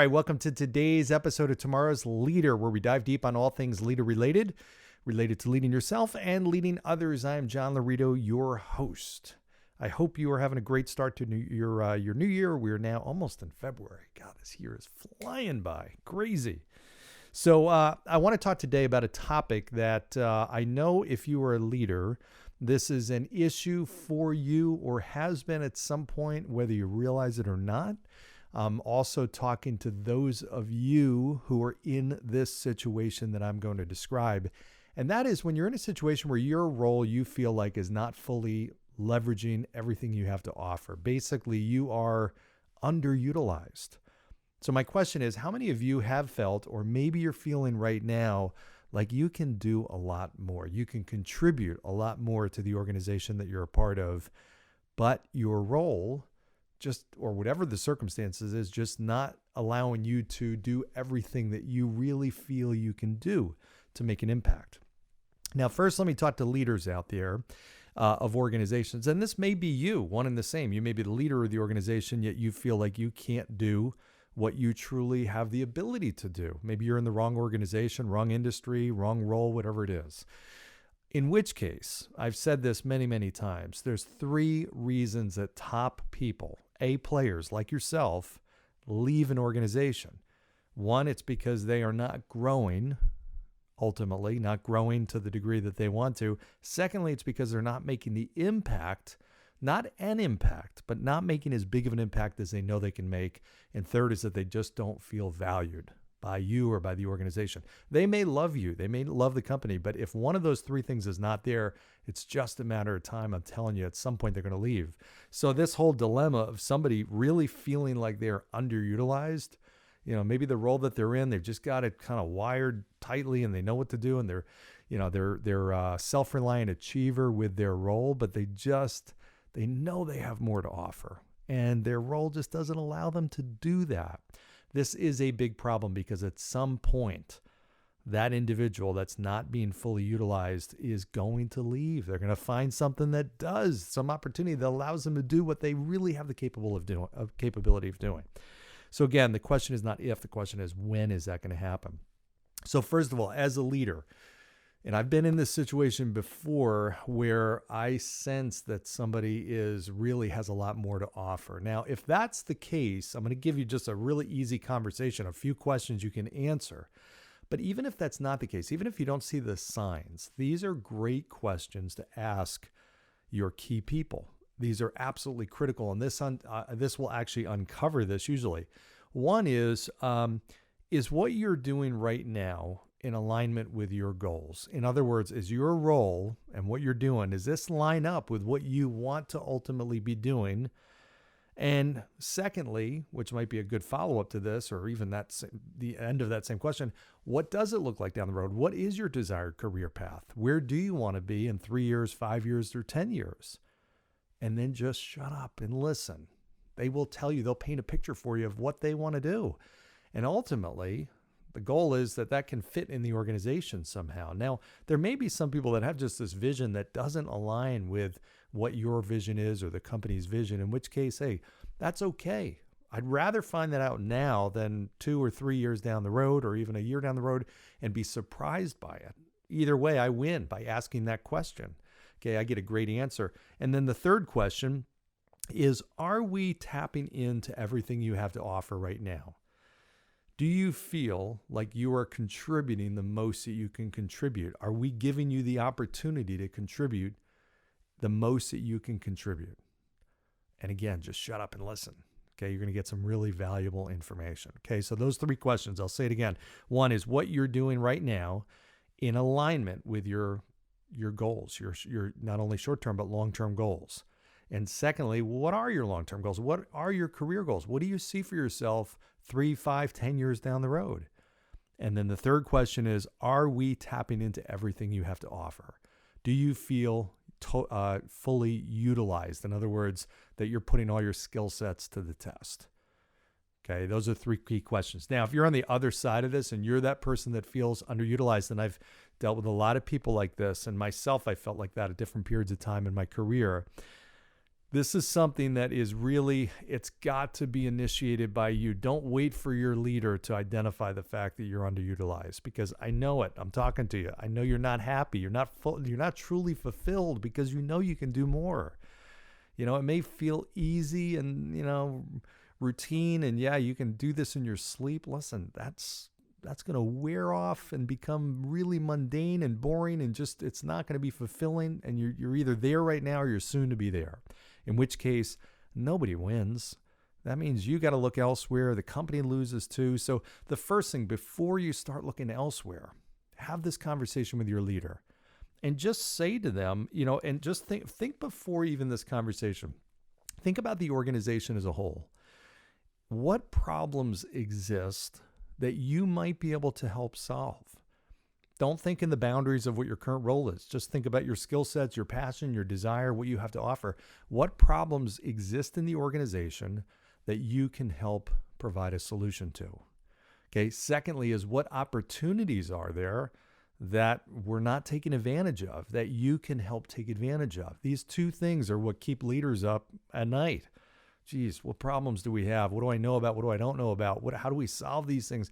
right, welcome to today's episode of Tomorrow's Leader, where we dive deep on all things leader related to leading yourself and leading others. I'm John Laurito, your host. I hope you are having a great start to your new year. We are now almost in February. God, this year is flying by. Crazy. So I want to talk today about a topic that I know if you are a leader, this is an issue for you or has been at some point, whether you realize it or not. I'm also talking to those of you who are in this situation that I'm going to describe. And that is when you're in a situation where your role you feel like is not fully leveraging everything you have to offer. Basically, you are underutilized. So my question is, how many of you have felt, or maybe you're feeling right now, like you can do a lot more? You can contribute a lot more to the organization that you're a part of, but your role or whatever the circumstances is, just not allowing you to do everything that you really feel you can do to make an impact. Now, first, let me talk to leaders out there of organizations. And this may be you, one and the same. You may be the leader of the organization, yet you feel like you can't do what you truly have the ability to do. Maybe you're in the wrong organization, wrong industry, wrong role, whatever it is. In which case, I've said this many, many times, there's 3 reasons that top people, A players like yourself, leave an organization. 1, it's because they are not growing, ultimately, not growing to the degree that they want to. Secondly, it's because they're not making the impact, not an impact, but not making as big of an impact as they know they can make. And third is that they just don't feel valued by you or by the organization. They may love you, they may love the company, but if one of those 3 things is not there, it's just a matter of time. I'm telling you, at some point they're going to leave. So this whole dilemma of somebody really feeling like they're underutilized, maybe the role that they're in, they've just got it kind of wired tightly and they know what to do, and they're a self-reliant achiever with their role, but they know they have more to offer, and their role just doesn't allow them to do that. This is a big problem because at some point, that individual that's not being fully utilized is going to leave. They're going to find something that does, some opportunity that allows them to do what they really have the capability of doing. So again, the question is not if, the question is when is that going to happen? So first of all, as a leader, and I've been in this situation before where I sense that somebody really has a lot more to offer. Now, if that's the case, I'm going to give you just a really easy conversation, a few questions you can answer. But even if that's not the case, even if you don't see the signs, these are great questions to ask your key people. These are absolutely critical, and this will actually uncover this usually. One is what you're doing right now in alignment with your goals? In other words, is your role and what you're doing, does this line up with what you want to ultimately be doing? And secondly, which might be a good follow-up to this, or even the end of that same question, what does it look like down the road? What is your desired career path? Where do you want to be in 3 years, 5 years, or 10 years? And then just shut up and listen. They will tell you, they'll paint a picture for you of what they want to do. And ultimately, the goal is that can fit in the organization somehow. Now, there may be some people that have just this vision that doesn't align with what your vision is or the company's vision, in which case, hey, that's okay. I'd rather find that out now than 2 or 3 years down the road or even a year down the road and be surprised by it. Either way, I win by asking that question. Okay, I get a great answer. And then the third question is, are we tapping into everything you have to offer right now? Do you feel like you are contributing the most that you can contribute? Are we giving you the opportunity to contribute the most that you can contribute? And again, just shut up and listen. Okay, you're going to get some really valuable information. Okay, so those 3 questions, I'll say it again. 1 is what you're doing right now in alignment with your goals, your not only short-term but long-term goals. And secondly, what are your long-term goals? What are your career goals? What do you see for yourself 3, 5, 10 years down the road? And then the third question is, are we tapping into everything you have to offer? Do you feel fully utilized? In other words, that you're putting all your skill sets to the test. Okay, those are 3 key questions. Now, if you're on the other side of this and you're that person that feels underutilized, and I've dealt with a lot of people like this, and myself, I felt like that at different periods of time in my career, This is something that is really, it's got to be initiated by you. Don't wait for your leader to identify the fact that you're underutilized, because I know it. I'm talking to you. I know you're not happy. You're not truly fulfilled because you know you can do more. You know, it may feel easy and, routine, and yeah, you can do this in your sleep. Listen, that's going to wear off and become really mundane and boring, and just, it's not going to be fulfilling. And you're either there right now or you're soon to be there. In which case, nobody wins. That means you got to look elsewhere. The company loses too. So the first thing, before you start looking elsewhere, have this conversation with your leader and just say to them, and just think before even this conversation, think about the organization as a whole. What problems exist that you might be able to help solve? Don't think in the boundaries of what your current role is. Just think about your skill sets, your passion, your desire, what you have to offer. What problems exist in the organization that you can help provide a solution to? Okay. Secondly is, what opportunities are there that we're not taking advantage of, that you can help take advantage of? These two things are what keep leaders up at night. Geez, what problems do we have? What do I know about? What do I don't know about? How do we solve these things?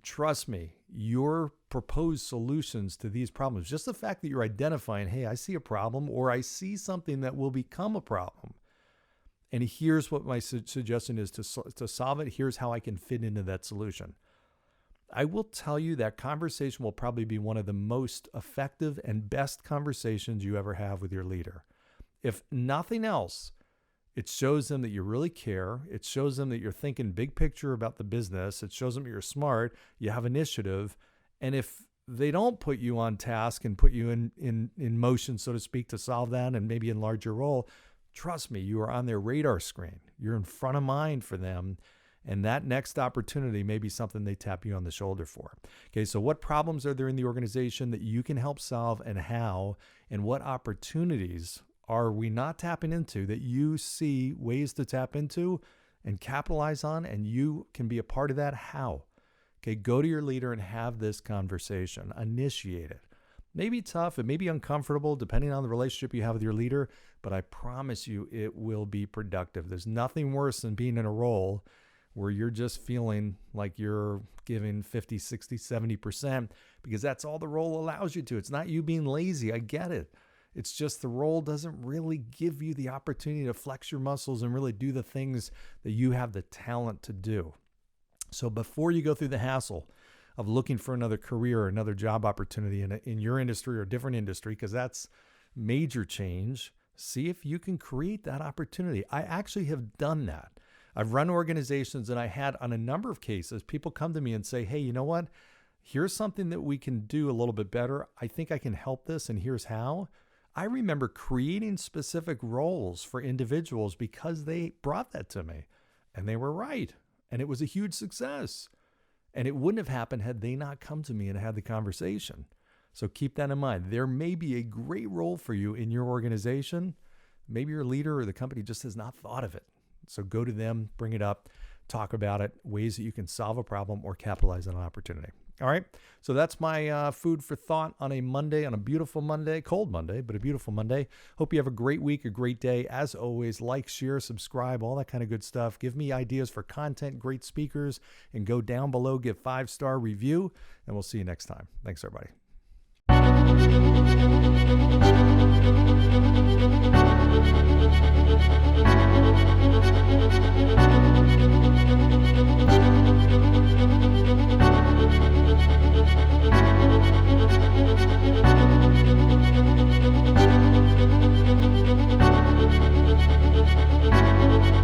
Trust me, your proposed solutions to these problems, just the fact that you're identifying, hey, I see a problem, or I see something that will become a problem, and here's what my suggestion is to solve it. Here's how I can fit into that solution. I will tell you that conversation will probably be one of the most effective and best conversations you ever have with your leader. If nothing else, it shows them that you really care. It shows them that you're thinking big picture about the business. It shows them you're smart, you have initiative. And if they don't put you on task and put you in motion, so to speak, to solve that and maybe enlarge your role, trust me, you are on their radar screen. You're in front of mind for them. And that next opportunity may be something they tap you on the shoulder for. Okay, so what problems are there in the organization that you can help solve, and how? And what opportunities are we not tapping into that you see ways to tap into and capitalize on, and you can be a part of that? How? Okay, go to your leader and have this conversation. Initiate it. Maybe tough, it may be uncomfortable depending on the relationship you have with your leader, but I promise you it will be productive. There's nothing worse than being in a role where you're just feeling like you're giving 50, 60, 70%, because that's all the role allows you to. It's not you being lazy. I get it. It's just the role doesn't really give you the opportunity to flex your muscles and really do the things that you have the talent to do. So before you go through the hassle of looking for another career or another job opportunity in your industry or a different industry, because that's major change, see if you can create that opportunity. I actually have done that. I've run organizations, and I had, on a number of cases, people come to me and say, hey, you know what? Here's something that we can do a little bit better. I think I can help this, and here's how. I remember creating specific roles for individuals because they brought that to me, and they were right. And it was a huge success. And it wouldn't have happened had they not come to me and had the conversation. So keep that in mind. There may be a great role for you in your organization. Maybe your leader or the company just has not thought of it. So go to them, bring it up, talk about it, ways that you can solve a problem or capitalize on an opportunity. All right. So that's my food for thought on a Monday, on a beautiful Monday, cold Monday, but a beautiful Monday. Hope you have a great week, a great day. As always, like, share, subscribe, all that kind of good stuff. Give me ideas for content, great speakers, and go down below, give 5-star review, and we'll see you next time. Thanks, everybody.